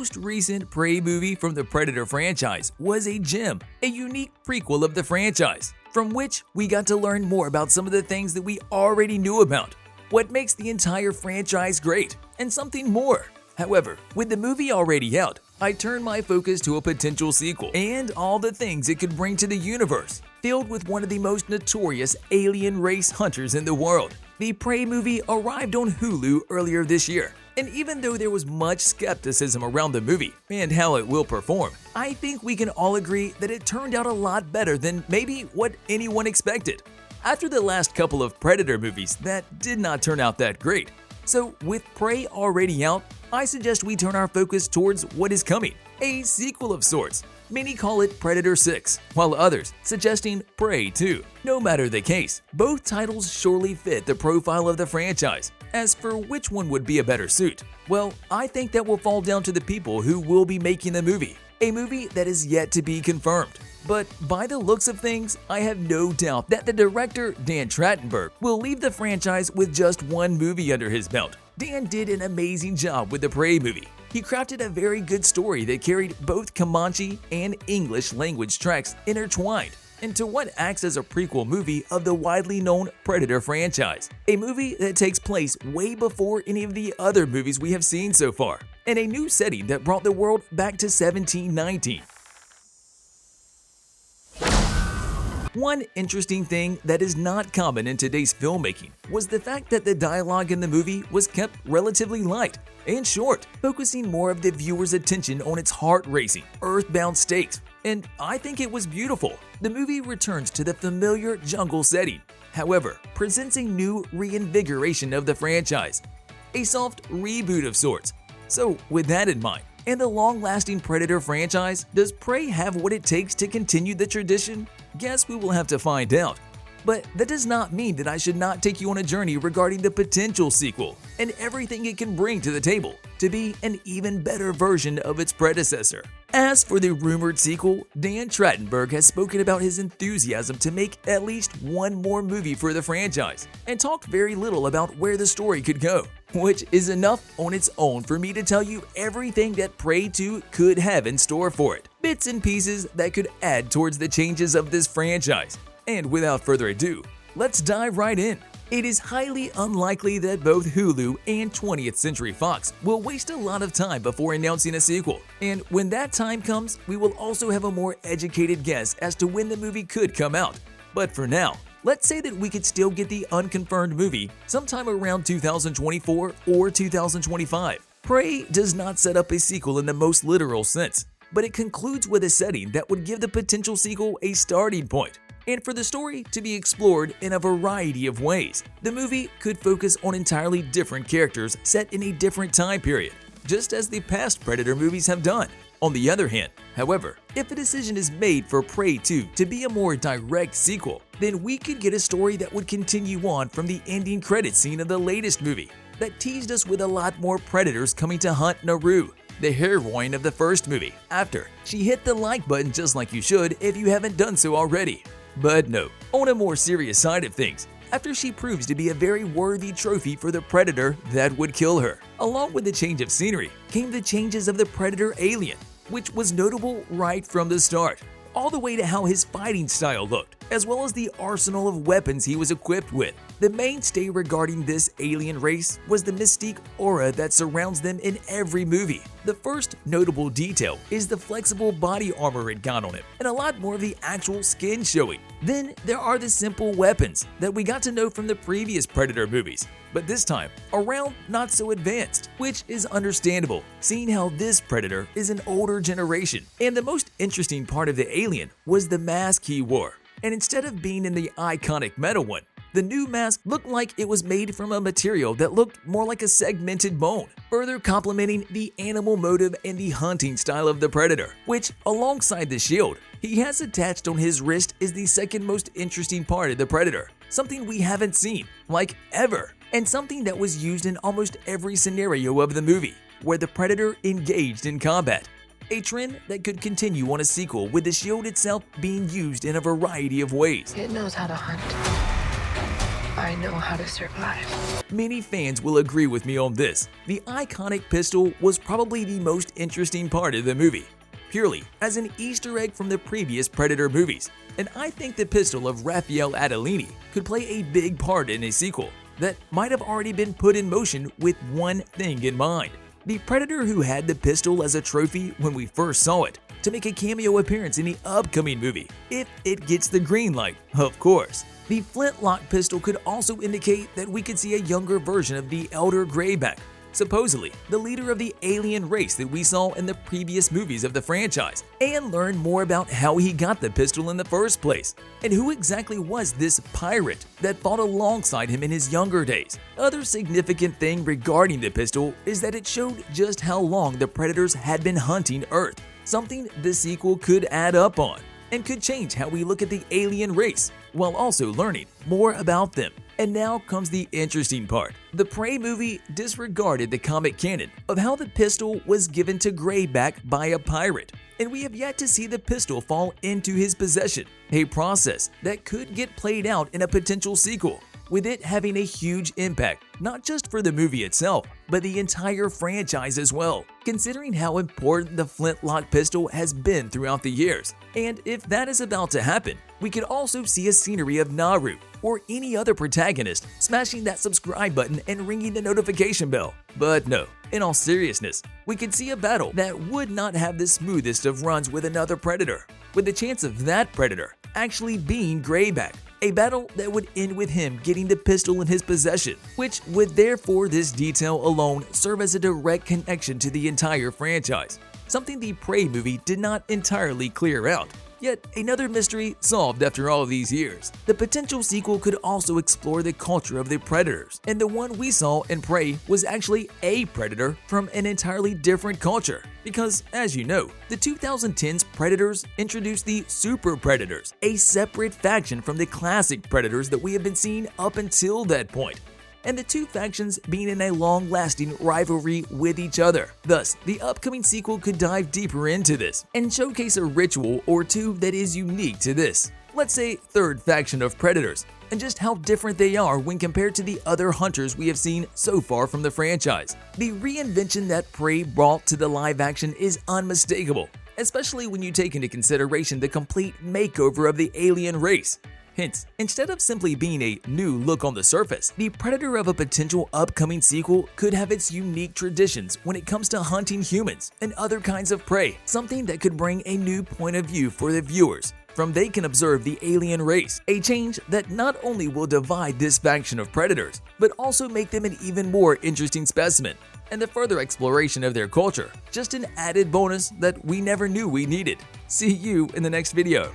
most recent Prey movie from the Predator franchise was a gem, a unique prequel of the franchise, from which we got to learn more about some of the things that we already knew about, what makes the entire franchise great, and something more. However, with the movie already out, I turned my focus to a potential sequel and all the things it could bring to the universe, filled with one of the most notorious alien race hunters in the world. The Prey movie arrived on Hulu earlier this year, and even though there was much skepticism around the movie and how it will perform, I think we can all agree that it turned out a lot better than maybe what anyone expected. After the last couple of Predator movies that did not turn out that great. So with Prey already out, I suggest we turn our focus towards what is coming, a sequel of sorts. Many call it Predator 6, while others suggesting Prey 2. No matter the case, both titles surely fit the profile of the franchise. As for which one would be a better suit, well, I think that will fall down to the people who will be making the movie, a movie that is yet to be confirmed. But by the looks of things, I have no doubt that the director, Dan Trachtenberg, will leave the franchise with just one movie under his belt. Dan did an amazing job with the Prey movie. He crafted a very good story that carried both Comanche and English language tracks intertwined into what acts as a prequel movie of the widely known Predator franchise, a movie that takes place way before any of the other movies we have seen so far, in a new setting that brought the world back to 1719. One interesting thing that is not common in today's filmmaking was the fact that the dialogue in the movie was kept relatively light and short, focusing more of the viewer's attention on its heart-racing, earthbound stakes, and I think it was beautiful. The movie returns to the familiar jungle setting, however, presents a new reinvigoration of the franchise, a soft reboot of sorts. So with that in mind, and the long-lasting Predator franchise, does Prey have what it takes to continue the tradition? Guess we will have to find out. But that does not mean that I should not take you on a journey regarding the potential sequel and everything it can bring to the table to be an even better version of its predecessor. As for the rumored sequel, Dan Trachtenberg has spoken about his enthusiasm to make at least one more movie for the franchise and talked very little about where the story could go, which is enough on its own for me to tell you everything that Prey 2 could have in store for it, bits and pieces that could add towards the changes of this franchise. And without further ado, let's dive right in. It is highly unlikely that both Hulu and 20th Century Fox will waste a lot of time before announcing a sequel, and when that time comes, we will also have a more educated guess as to when the movie could come out. But for now, let's say that we could still get the unconfirmed movie sometime around 2024 or 2025. Prey does not set up a sequel in the most literal sense, but it concludes with a setting that would give the potential sequel a starting point, and for the story to be explored in a variety of ways. The movie could focus on entirely different characters set in a different time period, just as the past Predator movies have done. On the other hand, however, if a decision is made for Prey 2 to be a more direct sequel, then we could get a story that would continue on from the ending credits scene of the latest movie that teased us with a lot more predators coming to hunt Naru, the heroine of the first movie, after she hit the like button just like you should if you haven't done so already. But no, on a more serious side of things, after she proves to be a very worthy trophy for the Predator that would kill her. Along with the change of scenery came the changes of the Predator alien, which was notable right from the start, all the way to how his fighting style looked, as well as the arsenal of weapons he was equipped with. The mainstay regarding this alien race was the mystique aura that surrounds them in every movie. The first notable detail is the flexible body armor it got on him, and a lot more of the actual skin showing. Then there are the simple weapons that we got to know from the previous Predator movies, but this time around not so advanced, which is understandable, seeing how this Predator is an older generation. And the most interesting part of the alien was the mask he wore, and instead of being in the iconic metal one, the new mask looked like it was made from a material that looked more like a segmented bone, further complementing the animal motive and the hunting style of the Predator, which, alongside the shield he has attached on his wrist, is the second most interesting part of the Predator, something we haven't seen, like, ever, and something that was used in almost every scenario of the movie where the Predator engaged in combat. A trend that could continue on a sequel, with the shield itself being used in a variety of ways. It knows how to hunt. I know how to survive. Many fans will agree with me on this. The iconic pistol was probably the most interesting part of the movie, purely as an Easter egg from the previous Predator movies, and I think the pistol of Raphael Adolini could play a big part in a sequel that might have already been put in motion with one thing in mind. The Predator who had the pistol as a trophy when we first saw it, to make a cameo appearance in the upcoming movie, if it gets the green light, of course. The flintlock pistol could also indicate that we could see a younger version of the Elder Greyback, supposedly the leader of the alien race that we saw in the previous movies of the franchise, and learn more about how he got the pistol in the first place, and who exactly was this pirate that fought alongside him in his younger days. Other significant thing regarding the pistol is that it showed just how long the Predators had been hunting Earth, something the sequel could add up on, and could change how we look at the alien race, while also learning more about them. And now comes the interesting part. The Prey movie disregarded the comic canon of how the pistol was given to Greyback by a pirate, and we have yet to see the pistol fall into his possession, a process that could get played out in a potential sequel, with it having a huge impact, not just for the movie itself, but the entire franchise as well, considering how important the flintlock pistol has been throughout the years. And if that is about to happen, we could also see a scenery of Naru or any other protagonist smashing that subscribe button and ringing the notification bell. But no, in all seriousness, we could see a battle that would not have the smoothest of runs with another Predator, with the chance of that Predator actually being Greyback. A battle that would end with him getting the pistol in his possession, which would therefore this detail alone serve as a direct connection to the entire franchise, something the Prey movie did not entirely clear out. Yet another mystery solved after all these years. The potential sequel could also explore the culture of the Predators, and the one we saw in Prey was actually a Predator from an entirely different culture. Because, as you know, the 2010s Predators introduced the Super Predators, a separate faction from the classic Predators that we have been seeing up until that point, and the two factions being in a long-lasting rivalry with each other. Thus, the upcoming sequel could dive deeper into this and showcase a ritual or two that is unique to this, let's say, third faction of Predators, and just how different they are when compared to the other hunters we have seen so far from the franchise. The reinvention that Prey brought to the live action is unmistakable, especially when you take into consideration the complete makeover of the alien race. Hence, instead of simply being a new look on the surface, the Predator of a potential upcoming sequel could have its unique traditions when it comes to hunting humans and other kinds of prey, something that could bring a new point of view for the viewers. From they can observe the alien race, a change that not only will divide this faction of Predators, but also make them an even more interesting specimen, and the further exploration of their culture, just an added bonus that we never knew we needed. See you in the next video.